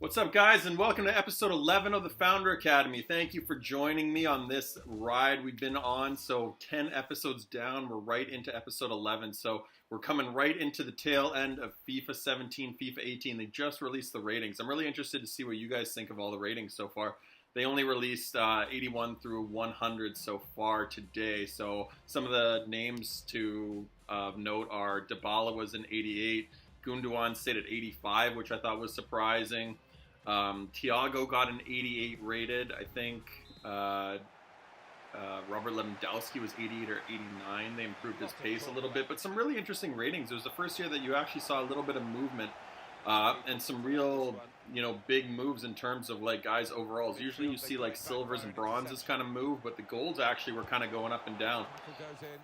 What's up, guys, and welcome to episode 11 of the Founder Academy. Thank you for joining me on this ride we've been on. So 10 episodes down, we're right into episode 11. So we're coming right into the tail end of FIFA 17, FIFA 18. They just released the ratings. I'm really interested to see what you guys think of all the ratings so far. They only released 81 through 100 so far today. So some of the names to note are Dybala was an 88. Gundogan stayed at 85, which I thought was surprising. Thiago got an 88 rated. I think Robert Lewandowski was 88 or 89. They improved his pace a little bit, but some really interesting ratings. It was the first year that you actually saw a little bit of movement and some real, big moves in terms of like guys overalls. Usually you see like silvers and bronzes kind of move, but the golds actually were kind of going up and down.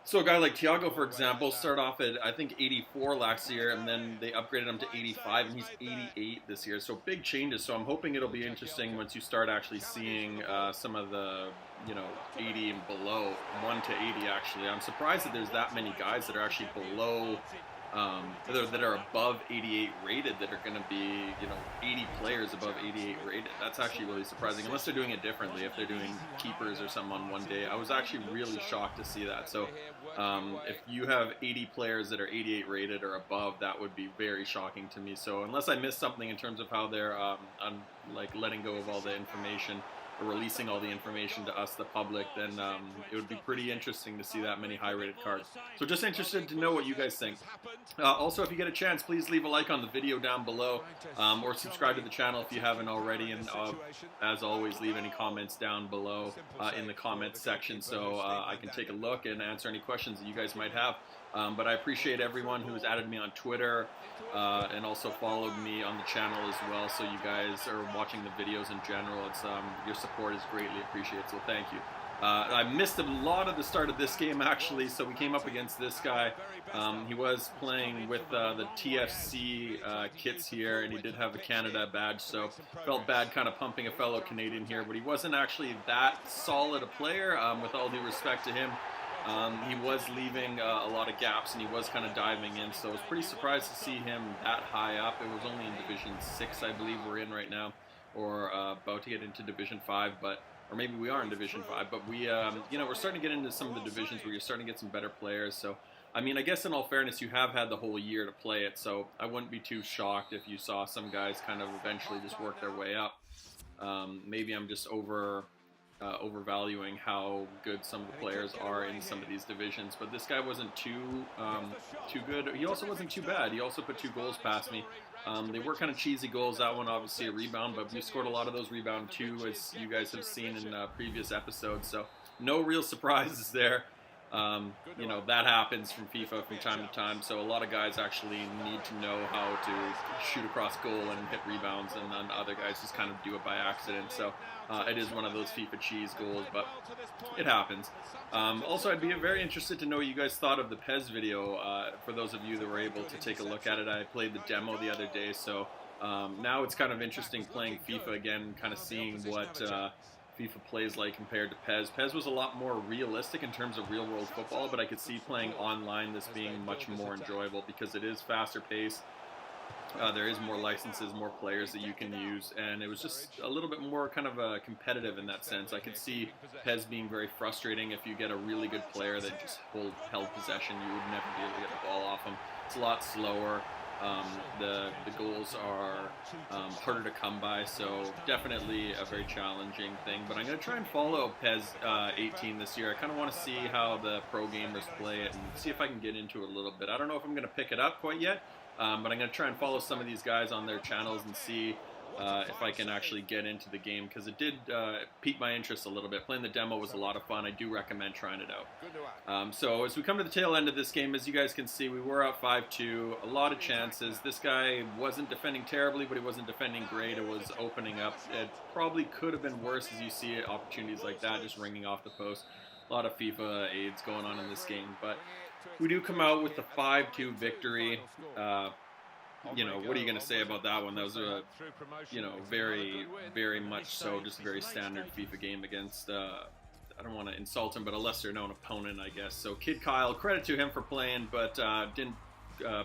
So a guy like Thiago, for example, started off at I think 84 last year, and then they upgraded him to 85, and he's 88 this year. So big changes. So I'm hoping it'll be interesting once you start actually seeing some of the 80 and below, 1 to 80 actually. I'm surprised that there's that many guys that are actually below. That are above 88 rated, that are going to be 80 players above 88 rated. That's actually really surprising, unless they're doing it differently, if they're doing keepers or something on one day. I was actually really shocked to see that. So if you have 80 players that are 88 rated or above, that would be very shocking to me. So unless I missed something in terms of how they're letting go of all the information or releasing all the information to us, the public, then it would be pretty interesting to see that many high-rated cards. So just interested to know what you guys think. Also, if you get a chance, please leave a like on the video down below, or subscribe to the channel if you haven't already, and as always, leave any comments down below in the comments section so I can take a look and answer any questions that you guys might have. But I appreciate everyone who has added me on Twitter and also followed me on the channel as well. So you guys are watching the videos in general. It's your support is greatly appreciated. So thank you. I missed a lot of the start of this game actually. So we came up against this guy. He was playing with the TFC kits here, and he did have the Canada badge. So felt bad kind of pumping a fellow Canadian here, but he wasn't actually that solid a player. With all due respect to him. He was leaving a lot of gaps, and he was kind of diving in, so I was pretty surprised to see him that high up. It was only in Division 6, I believe we're in right now, or about to get into Division 5, or maybe we are in Division 5, but we're starting to get into some of the divisions where you're starting to get some better players. So, I mean, I guess in all fairness, you have had the whole year to play it, so I wouldn't be too shocked if you saw some guys kind of eventually just work their way up. Maybe I'm just overvaluing how good some of the players are in some of these divisions, but this guy wasn't too good. He also wasn't too bad. He also put 2 goals past me. They were kind of cheesy goals. That one obviously a rebound, but we scored a lot of those rebound too, as you guys have seen in previous episodes. So no real surprises there. That happens from FIFA from time to time, so a lot of guys actually need to know how to shoot across goal and hit rebounds, and then other guys just kind of do it by accident. So it is one of those FIFA cheese goals, but it happens. Also, I'd be very interested to know what you guys thought of the PES video. For those of you that were able to take a look at it, I played the demo the other day, so now it's kind of interesting playing FIFA again, kind of seeing what FIFA plays like compared to PES. PES was a lot more realistic in terms of real-world football, but I could see playing online this being much more enjoyable because it is faster paced. There is more licenses, more players that you can use, and it was just a little bit more kind of competitive in that sense. I could see PES being very frustrating if you get a really good player that just held possession. You would never be able to get the ball off them. It's a lot slower. The goals are harder to come by, so definitely a very challenging thing. But I'm going to try and follow PES 18 this year. I kind of want to see how the pro gamers play it and see if I can get into it a little bit. I don't know if I'm going to pick it up quite yet, but I'm going to try and follow some of these guys on their channels and see if I can actually get into the game, because it did pique my interest a little bit. Playing the demo was a lot of fun. I do recommend trying it out. So as we come to the tail end of this game, as you guys can see, we were up 5-2. A lot of chances. This guy wasn't defending terribly, but he wasn't defending great. It was opening up. It probably could have been worse, as you see opportunities like that just ringing off the post. A lot of FIFA aids going on in this game, but we do come out with the 5-2 victory. What are you going to say about that one? That was a, very, very much so just a very standard FIFA game against, I don't want to insult him, but a lesser known opponent, I guess. So Kid Kyle, credit to him for playing, but didn't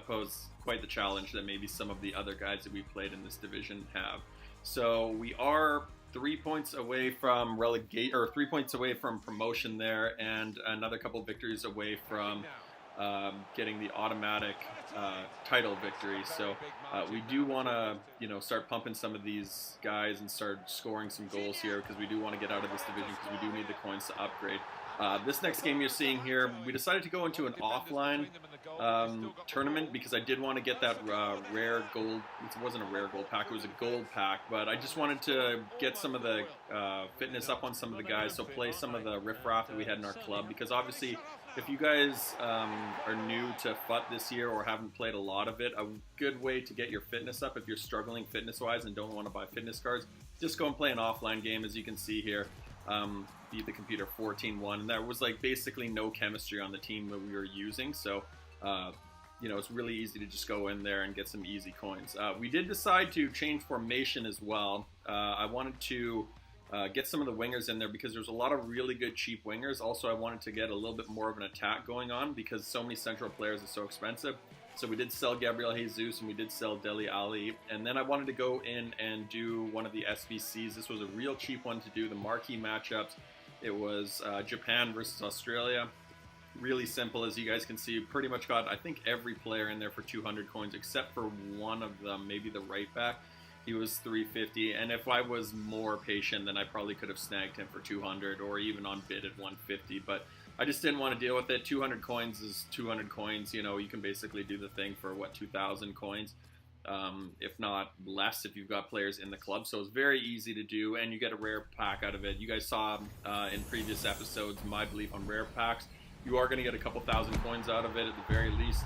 pose quite the challenge that maybe some of the other guys that we played in this division have. So we are 3 points away from relegate, or 3 points away from promotion there, and another couple of victories away from getting the automatic title victory. So we do want to, start pumping some of these guys and start scoring some goals here, because we do want to get out of this division, because we do need the coins to upgrade. This next game you're seeing here, we decided to go into an offline tournament, because I did want to get that rare gold. It wasn't a rare gold pack, it was a gold pack, but I just wanted to get some of the fitness up on some of the guys, so play some of the riffraff that we had in our club, because obviously if you guys are new to FUT this year or haven't played a lot of it, a good way to get your fitness up if you're struggling fitness-wise and don't want to buy fitness cards, just go and play an offline game. As you can see here, beat the computer 14-1, and there was like basically no chemistry on the team that we were using, so it's really easy to just go in there and get some easy coins. We did decide to change formation as well. I wanted to get some of the wingers in there, because there's a lot of really good cheap wingers. Also, I wanted to get a little bit more of an attack going on, because so many central players are so expensive. So we did sell Gabriel Jesus, and we did sell Dele Alli, and then I wanted to go in and do one of the SBCs. This was a real cheap one to do, the marquee matchups. It was Japan versus Australia. Really simple, as you guys can see. Pretty much got, I think, every player in there for 200 coins, except for one of them, maybe the right back. He was 350, and if I was more patient, then I probably could have snagged him for 200, or even on bid at 150, but I just didn't want to deal with it. 200 coins is 200 coins. You can basically do the thing for, 2,000 coins, if not less, if you've got players in the club. So it's very easy to do, and you get a rare pack out of it. You guys saw in previous episodes my belief on rare packs. You are going to get a couple thousand coins out of it at the very least,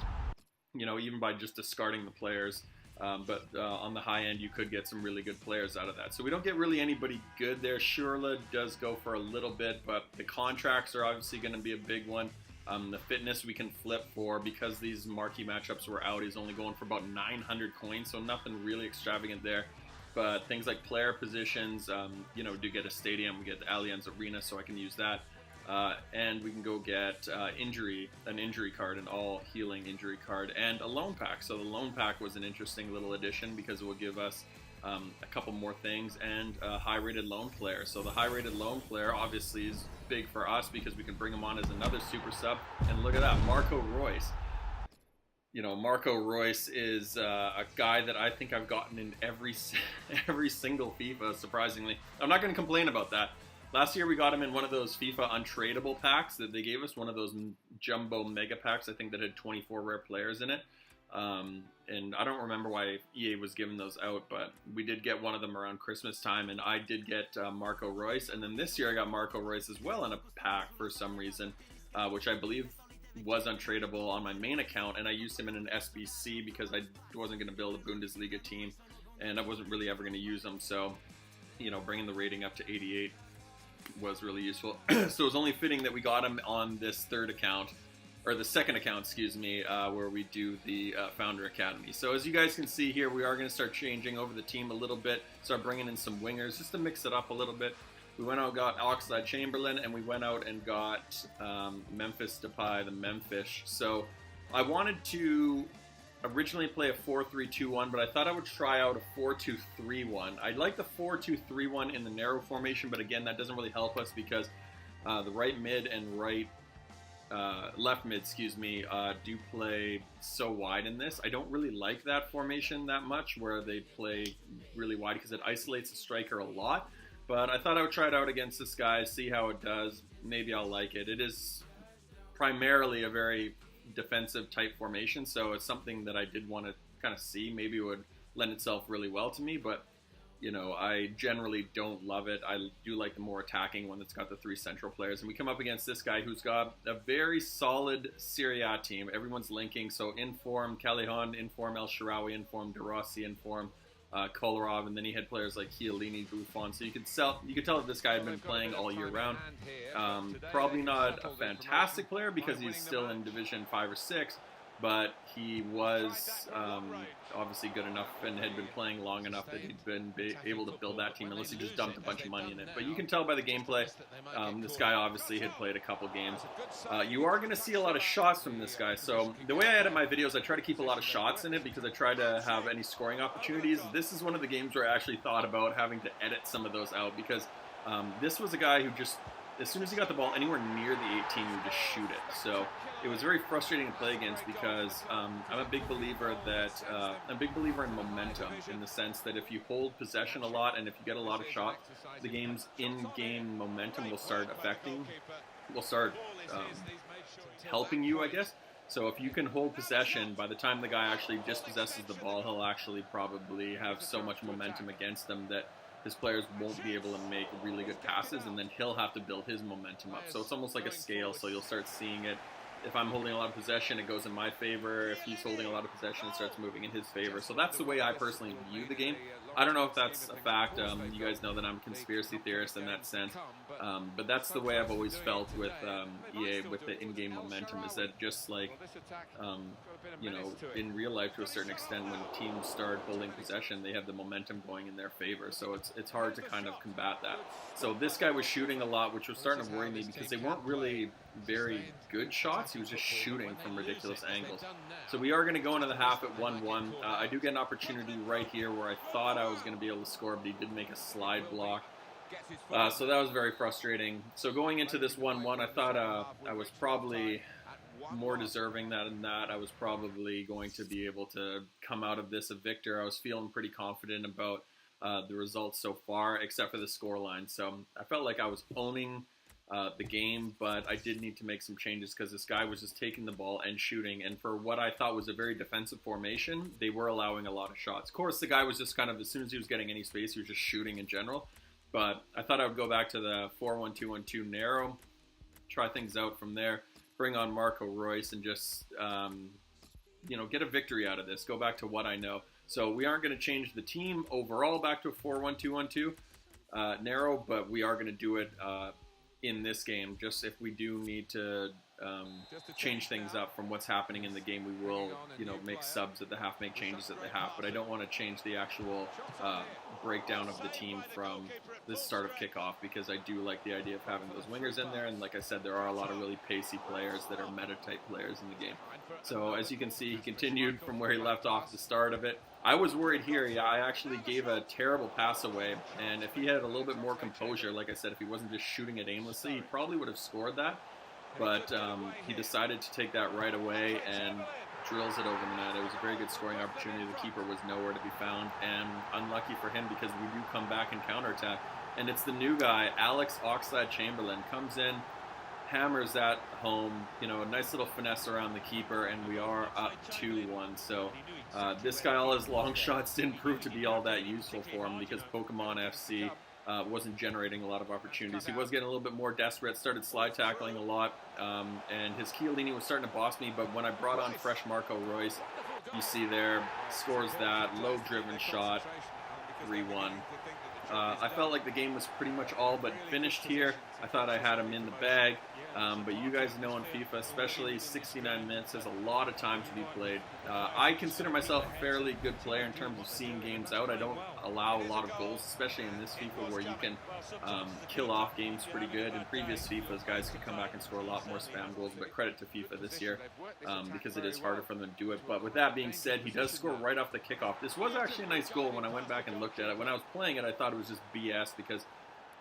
even by just discarding the players. But on the high end, you could get some really good players out of that. So we don't get really anybody good there. Shurla does go for a little bit, but the contracts are obviously going to be a big one. The fitness we can flip for, because these marquee matchups were out. He's only going for about 900 coins, so nothing really extravagant there. But things like player positions, do get a stadium. We get the Allianz Arena, so I can use that. And we can go get an injury card, an all healing injury card, and a loan pack. So the loan pack was an interesting little addition, because it will give us a couple more things, and a high rated loan player. So the high rated loan player obviously is big for us, because we can bring him on as another super sub. And look at that, Marco Reus. Marco Reus is a guy that I think I've gotten in every single FIFA, surprisingly. I'm not going to complain about that. Last year we got him in one of those FIFA untradeable packs that they gave us, one of those jumbo mega packs, I think, that had 24 rare players in it. And I don't remember why EA was giving those out, but we did get one of them around Christmas time, and I did get Marco Reus. And then this year I got Marco Reus as well in a pack for some reason, which I believe was untradeable on my main account, and I used him in an SBC because I wasn't going to build a Bundesliga team, and I wasn't really ever going to use him. So, bringing the rating up to 88 was really useful. So it was only fitting that we got him on this third account, or the second account, excuse me, where we do the Founder Academy. So as you guys can see here, we are going to start changing over the team a little bit, start bringing in some wingers just to mix it up a little bit. We went out and got Oxlade-Chamberlain, and we went out and got Memphis Depay, the Memfish. So I wanted to originally play a 4-3-2-1, but I thought I would try out a 4-2-3-1. I like the 4-2-3-1 in the narrow formation, but again, that doesn't really help us, because the right mid and left mid, do play so wide in this. I don't really like that formation that much, where they play really wide, because it isolates the striker a lot. But I thought I would try it out against this guy, see how it does. Maybe I'll like it. It is primarily a very defensive type formation, so it's something that I did want to kind of see. Maybe it would lend itself really well to me, but I generally don't love it. I do like the more attacking one that's got the 3 central players, and we come up against this guy who's got a very solid Serie A team. Everyone's linking, so inform Callejon, inform El Shaarawy, inform De Rossi, inform Kolarov, and then he had players like Chiellini, Buffon. So you could tell that this guy had been playing all year round. Probably not a fantastic player, because he's still in Division 5 or 6, but he was obviously good enough and had been playing long enough that he'd been able to build that team, unless he just dumped a bunch of money in it. But you can tell by the gameplay, this guy obviously had played a couple games. You are going to see a lot of shots from this guy. So the way I edit my videos, I try to keep a lot of shots in it because I try to have any scoring opportunities. This is one of the games where I actually thought about having to edit some of those out, because this was a guy who just, as soon as he got the ball anywhere near the 18, he would just shoot it. So it was very frustrating to play against, because I'm a big believer in momentum, in the sense that if you hold possession a lot and if you get a lot of shots, the game's in-game momentum will start helping you, I guess. So if you can hold possession, by the time the guy actually dispossesses the ball, he'll actually probably have so much momentum against him that his players won't be able to make really good passes, and then he'll have to build his momentum up. So it's almost like a scale, so you'll start seeing it. If I'm holding a lot of possession, it goes in my favor. If he's holding a lot of possession, it starts moving in his favor. So that's the way I personally view the game. I don't know if that's a fact. You guys know that I'm a conspiracy theorist in that sense. But that's the way I've always felt with EA, with the in-game momentum, is that just like, you know, in real life to a certain extent, when teams start holding possession, they have the momentum going in their favor. So it's hard to kind of combat that. So this guy was shooting a lot, which was starting to worry me, because they weren't really very good shots. He was just shooting from ridiculous angles. So we are going to go into the half at 1-1. I do get an opportunity right here where I thought I was going to be able to score, but he did make a slide block. So that was very frustrating. So going into this 1-1, I thought I was probably more deserving than that. I was probably going to be able to come out of this a victor. I was feeling pretty confident about the results so far, except for the scoreline. So I felt like I was owning the game, but I did need to make some changes, because this guy was just taking the ball and shooting, and for what I thought was a very defensive formation, they were allowing a lot of shots. Of course, the guy was just kind of, as soon as he was getting any space, he was just shooting in general, but I thought I would go back to the 4-1-2-1-2 narrow, try things out from there, bring on Marco Reus, and just you know, get a victory out of this, go back to what I know. So we aren't going to change the team overall back to a 4-1-2-1-2 narrow, but we are going to do it in this game. Just if we do need to change things up from what's happening in the game, we will, you know, make subs at the half, make changes at the half, but I don't want to change the actual breakdown of the team from the start of kickoff, because I do like the idea of having those wingers in there, and like I said, there are a lot of really pacey players that are meta-type players in the game. So as you can see, he continued from where he left off at the start of it. I was worried here. Yeah, I actually gave a terrible pass away, and if he had a little bit more composure, like I said, if he wasn't just shooting it aimlessly, he probably would have scored that. But he decided to take that right away and drills it over the net. It was a very good scoring opportunity. The keeper was nowhere to be found, and unlucky for him, because we do come back and counterattack. And it's the new guy, Alex Oxlade-Chamberlain, comes in, hammers that home, you know, a nice little finesse around the keeper, and we are up 2-1. So this guy, all his long shots didn't prove to be all that useful for him, because Pokemon FC wasn't generating a lot of opportunities. He was getting a little bit more desperate, started slide tackling a lot, and his Chiellini was starting to boss me, but when I brought on fresh Marco Reus, you see there, scores that, low-driven shot, 3-1. I felt like the game was pretty much all but finished here. I thought I had him in the bag, but you guys know in FIFA, especially 69 minutes, there's a lot of time to be played. I consider myself a fairly good player in terms of seeing games out. I don't allow a lot of goals, especially in this FIFA, where you can kill off games pretty good. In previous FIFAs, guys could come back and score a lot more spam goals, but credit to FIFA this year, because it is harder for them to do it. But with that being said, he does score right off the kickoff. This was actually a nice goal when I went back and looked at it. When I was playing it, I thought it was just BS, because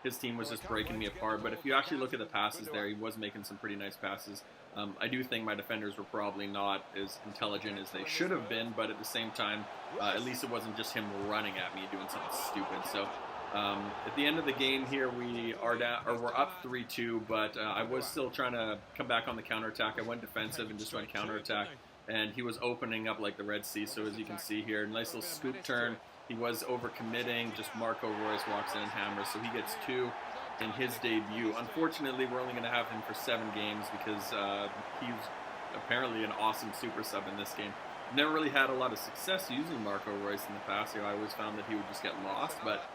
his team was just breaking me apart. But if you actually look at the passes there, he was making some pretty nice passes. I do think my defenders were probably not as intelligent as they should have been, but at the same time, at least it wasn't just him running at me doing something stupid. So at the end of the game here, we're up 3-2, but I was still trying to come back on the counterattack. I went defensive and just went counterattack, and he was opening up like the Red Sea. So as you can see here, nice little scoop turn. He was overcommitting. Just Marco Reus walks in and hammers, so he gets 2 in his debut. Unfortunately, we're only going to have him for 7 games, because he's apparently an awesome super sub in this game. Never really had a lot of success using Marco Reus in the past. You know, I always found that he would just get lost, but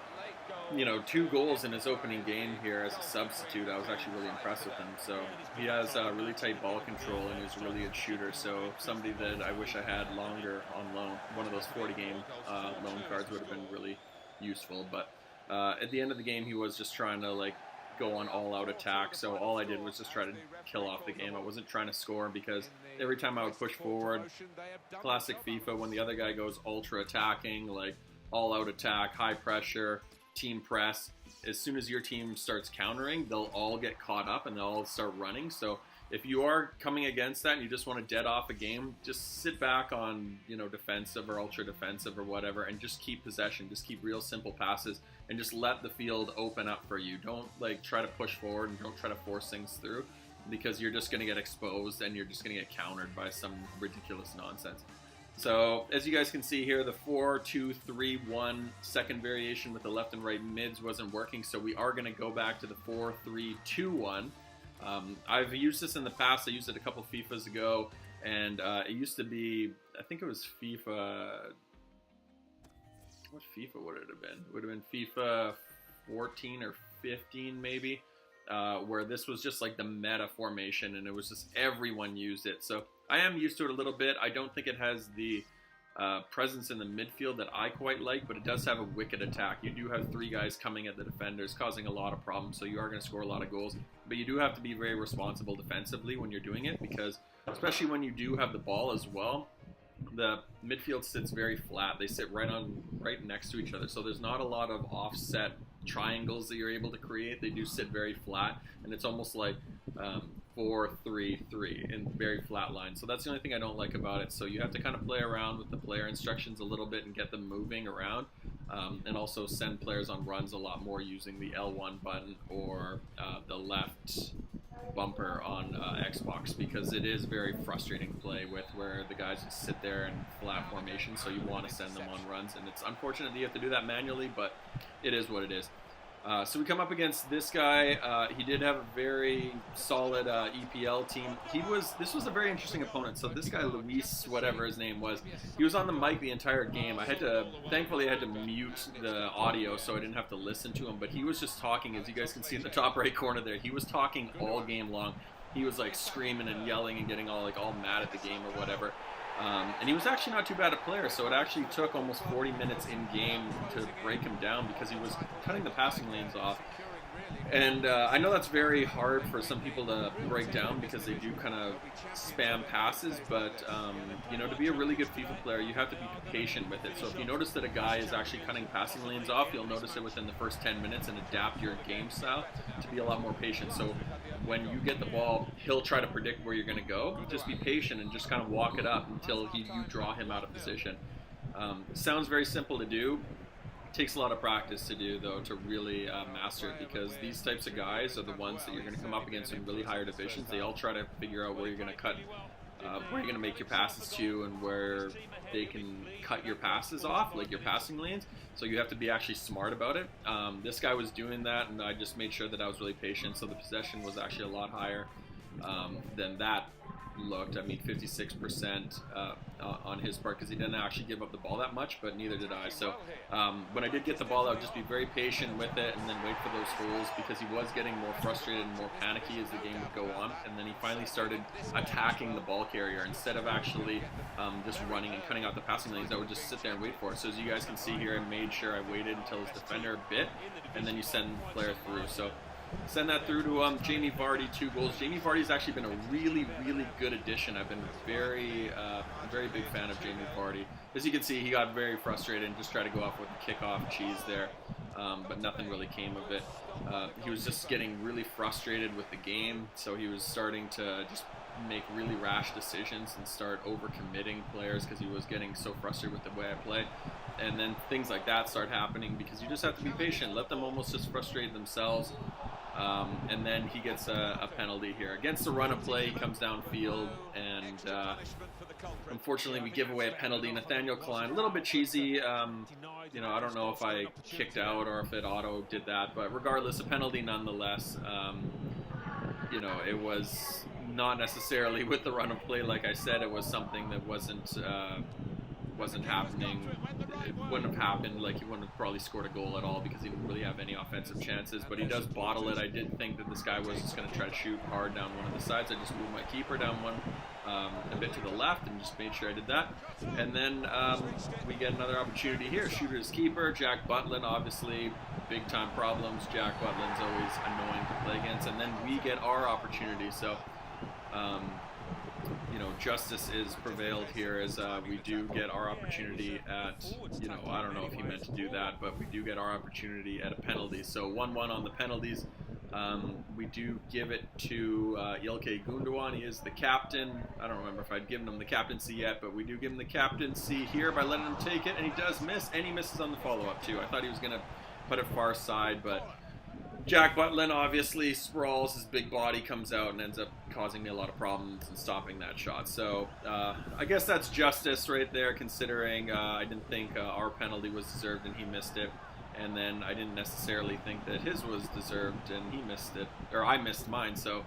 you know, 2 goals in his opening game here as a substitute. I was actually really impressed with him. So he has really tight ball control, and he's a really good shooter. So somebody that I wish I had longer on loan. One of those 40-game loan cards would have been really useful. But at the end of the game, he was just trying to like go on all-out attack. So all I did was just try to kill off the game. I wasn't trying to score, because every time I would push forward, classic FIFA, when the other guy goes ultra attacking, like all-out attack, high pressure, team press, as soon as your team starts countering, they'll all get caught up and they'll all start running. So if you are coming against that and you just want to dead off a game, just sit back on, you know, defensive or ultra defensive or whatever, and just keep possession. Just keep real simple passes and just let the field open up for you. Don't like try to push forward, and don't try to force things through, because you're just going to get exposed and you're just going to get countered by some ridiculous nonsense. So as you guys can see here, the 4-2-3-1 second variation with the left and right mids wasn't working, so we are going to go back to the 4-3-2-1. I've used this in the past. I used it a couple FIFAs ago, and it used to be, I think it was FIFA, what FIFA would it have been? It would have been FIFA 14 or 15 maybe, where this was just like the meta formation, and it was just everyone used it. So I am used to it a little bit. I don't think it has the presence in the midfield that I quite like, but it does have a wicked attack. You do have 3 guys coming at the defenders, causing a lot of problems, so you are going to score a lot of goals. But you do have to be very responsible defensively when you're doing it, because especially when you do have the ball as well, the midfield sits very flat. They sit right next to each other, so there's not a lot of offset triangles that you're able to create. They do sit very flat, and it's almost like 4-3-3 in very flat lines. So that's the only thing I don't like about it. So you have to kind of play around with the player instructions a little bit and get them moving around, and also send players on runs a lot more using the L1 button or the left bumper on Xbox, because it is very frustrating to play with, where the guys just sit there in flat formation, so you want to send them on runs, and it's unfortunate that you have to do that manually, but it is what it is. So we come up against this guy. He did have a very solid EPL team. This was a very interesting opponent. So this guy, Luis, whatever his name was, he was on the mic the entire game. Thankfully I had to mute the audio so I didn't have to listen to him, but he was just talking, as you guys can see in the top right corner there. He was talking all game long. He was like screaming and yelling and getting all mad at the game or whatever. And he was actually not too bad a player, so it actually took almost 40 minutes in-game to break him down, because he was cutting the passing lanes off. And I know that's very hard for some people to break down, because they do kind of spam passes, but you know, to be a really good FIFA player, you have to be patient with it. So if you notice that a guy is actually cutting passing lanes off, you'll notice it within the first 10 minutes and adapt your game style to be a lot more patient. So when you get the ball, he'll try to predict where you're going to go. Just be patient and just kind of walk it up until you draw him out of position. Sounds very simple to do. It takes a lot of practice to do, though, to really master it, because these types of guys are the ones that you're going to come up against in really higher divisions. They all try to figure out where you're going to cut, where you're going to make your passes to, and where they can cut your passes off, like your passing lanes. So you have to be actually smart about it. This guy was doing that, and I just made sure that I was really patient. So the possession was actually a lot higher than that looked. I mean, 56% on his part, because he didn't actually give up the ball that much, but neither did I. So when I did get the ball, I would just be very patient with it and then wait for those holes, because he was getting more frustrated and more panicky as the game would go on. And then he finally started attacking the ball carrier instead of actually just running and cutting out the passing lanes. I would just sit there and wait for it. So as you guys can see here, I made sure I waited until his defender bit, and then you send the player through. So send that through to Jamie Vardy, 2 goals. Jamie Vardy's actually been a really, really good addition. I've been very big fan of Jamie Vardy. As you can see, he got very frustrated and just tried to go off with the kickoff cheese there, but nothing really came of it. He was just getting really frustrated with the game, so he was starting to just make really rash decisions and start overcommitting players, because he was getting so frustrated with the way I play. And then things like that start happening, because you just have to be patient. Let them almost just frustrate themselves. And then he gets a penalty here. Against the run of play, he comes downfield, and unfortunately we give away a penalty. Nathaniel Klein, a little bit cheesy. You know, I don't know if I kicked out or if it auto did that, but regardless, a penalty nonetheless. You know, it was not necessarily with the run of play, like I said. It was something that wasn't wasn't happening. It wouldn't have happened. Like, he wouldn't have probably scored a goal at all because he didn't really have any offensive chances. But he does bottle it. I did think that this guy was just going to try to shoot hard down one of the sides. I just moved my keeper down one a bit to the left and just made sure I did that. And then we get another opportunity here. Shooter's keeper, Jack Butlin, obviously big time problems. Jack Butlin's always annoying to play against. And then we get our opportunity. So, you know, justice is prevailed here as we do get our opportunity at, you know, I don't know if he meant to do that, but we do get our opportunity at a penalty. So 1-1 on the penalties. We do give it to Ilkay Gundogan. He is the captain. I don't remember if I'd given him the captaincy yet, but we do give him the captaincy here by letting him take it, and he does miss, and he misses on the follow-up too. I thought he was going to put it far side, but Jack Butlin obviously sprawls, his big body comes out and ends up causing me a lot of problems and stopping that shot. So I guess that's justice right there, considering I didn't think our penalty was deserved and he missed it. And then I didn't necessarily think that his was deserved and he missed it, or I missed mine. So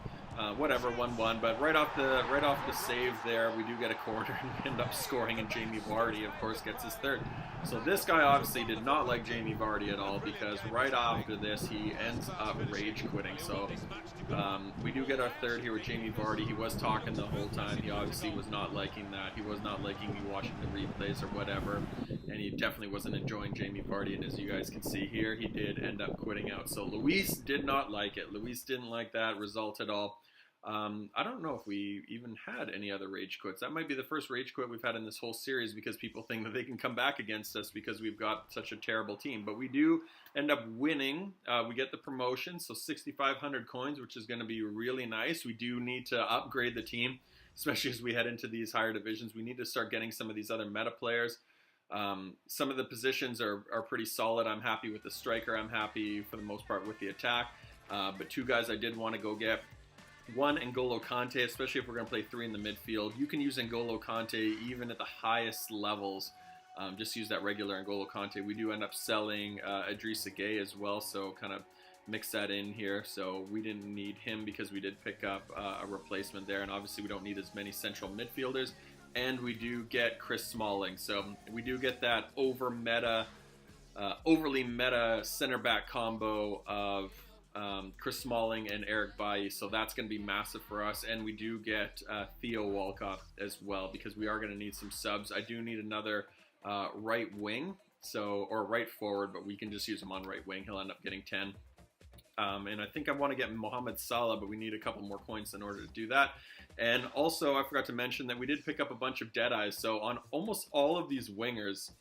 whatever, 1-1. But right off the save there, we do get a corner and we end up scoring, and Jamie Vardy, of course, gets his third. So this guy obviously did not like Jamie Vardy at all, because right after this he ends up rage quitting. So we do get our third here with Jamie Vardy. He was talking the whole time. He obviously was not liking that. He was not liking me watching the replays or whatever, and he definitely wasn't enjoying Jamie Vardy. And as you guys can see here, he did end up quitting out. So Luis did not like it. Luis didn't like that result at all. I don't know if we even had any other rage quits. That might be the first rage quit we've had in this whole series, because people think that they can come back against us because we've got such a terrible team. But we do end up winning. We get the promotion, so 6,500 coins, which is going to be really nice. We do need to upgrade the team, especially as we head into these higher divisions. We need to start getting some of these other meta players. Some of the positions are pretty solid. I'm happy with the striker. I'm happy for the most part with the attack. But two guys I did want to go get. One, N'Golo Kante, especially if we're going to play three in the midfield. You can use N'Golo Kante even at the highest levels. Just use that regular N'Golo Kante. We do end up selling Idrissa Gueye as well, so kind of mix that in here. So we didn't need him because we did pick up a replacement there, and obviously we don't need as many central midfielders. And we do get Chris Smalling, so we do get that overly meta center back combo of Chris Smalling and Eric Bailly, so that's going to be massive for us. And we do get Theo Walcott as well, because we are going to need some subs. I do need another right wing, or right forward, but we can just use him on right wing. He'll end up getting 10. And I think I want to get Mohamed Salah, but we need a couple more points in order to do that. And also, I forgot to mention that we did pick up a bunch of Deadeyes. So on almost all of these wingers,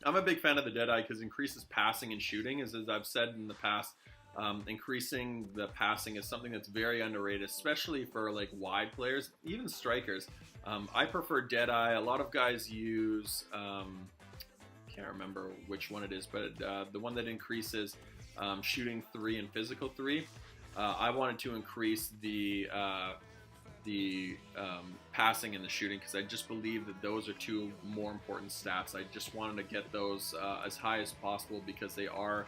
I'm a big fan of the Deadeye because it increases passing and shooting, as I've said in the past. Increasing the passing is something that's very underrated, especially for like wide players, even strikers. I prefer Deadeye. A lot of guys use, can't remember which one it is, but the one that increases shooting 3 and physical 3. I wanted to increase the passing and the shooting because I just believe that those are two more important stats. I just wanted to get those as high as possible because they are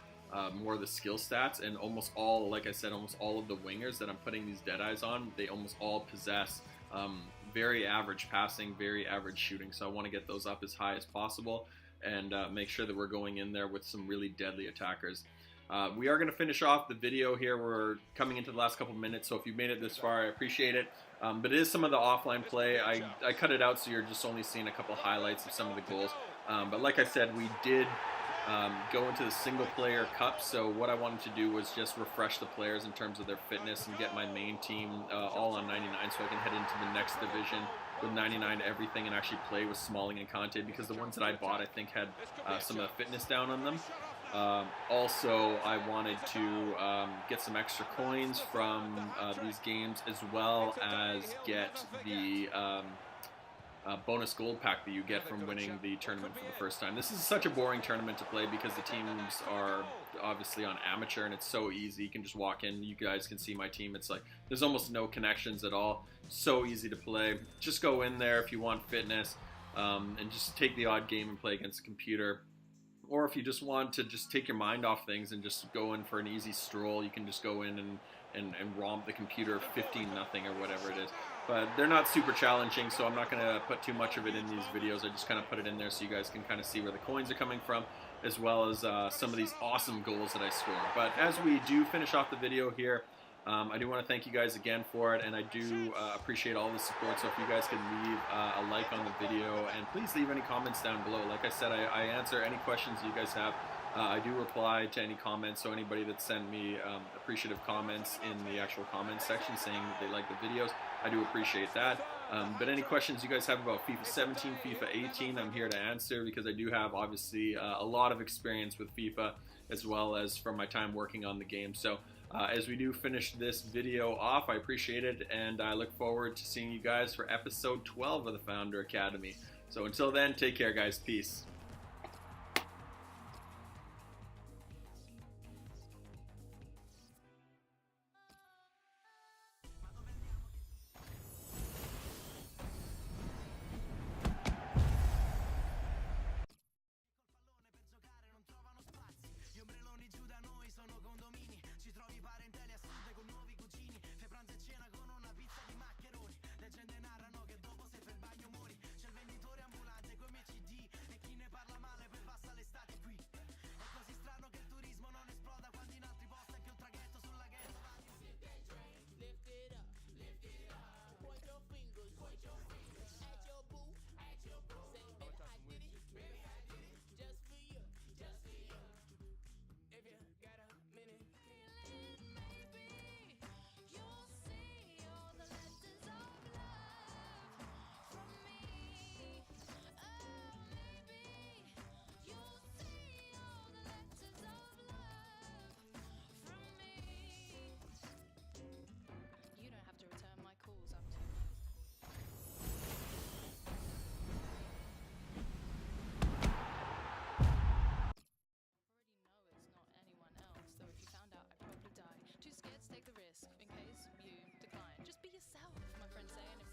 more the skill stats, and almost all, like I said, almost all of the wingers that I'm putting these Deadeyes on, they almost all possess very average passing, very average shooting. So I want to get those up as high as possible and make sure that we're going in there with some really deadly attackers. We are going to finish off the video here. We're coming into the last couple minutes, so if you've made it this far, I appreciate it. But it is some of the offline play. I cut it out so you're just only seeing a couple highlights of some of the goals. But like I said, we did go into the single player cup, so what I wanted to do was just refresh the players in terms of their fitness and get my main team all on 99 so I can head into the next division with 99 everything and actually play with Smalling and Conte, because the ones that I bought I think had some of the fitness down on them. Also, I wanted to get some extra coins from these games, as well as get the bonus gold pack that you get from winning the tournament for the first time. This is such a boring tournament to play because the teams are obviously on amateur and it's so easy. You can just walk in, you guys can see my team. It's like there's almost no connections at all. So easy to play. Just go in there if you want fitness and just take the odd game and play against a computer. Or if you just want to just take your mind off things and just go in for an easy stroll, you can just go in and and romp the computer 15-0 or whatever it is. But they're not super challenging, so I'm not going to put too much of it in these videos. I just kind of put it in there so you guys can kind of see where the coins are coming from, as well as some of these awesome goals that I scored. But as we do finish off the video here, I do want to thank you guys again for it, and I do appreciate all the support. So if you guys could leave a like on the video, and please leave any comments down below. Like I said, I answer any questions you guys have. I do reply to any comments, so anybody that sent me appreciative comments in the actual comments section saying that they like the videos, I do appreciate that. But any questions you guys have about FIFA 17, FIFA 18, I'm here to answer, because I do have obviously a lot of experience with FIFA, as well as from my time working on the game. So as we do finish this video off, I appreciate it, and I look forward to seeing you guys for episode 12 of the Founder Academy. So until then, take care guys, peace. Too scared to take the risk in case you decline. Just be yourself, my friend saying.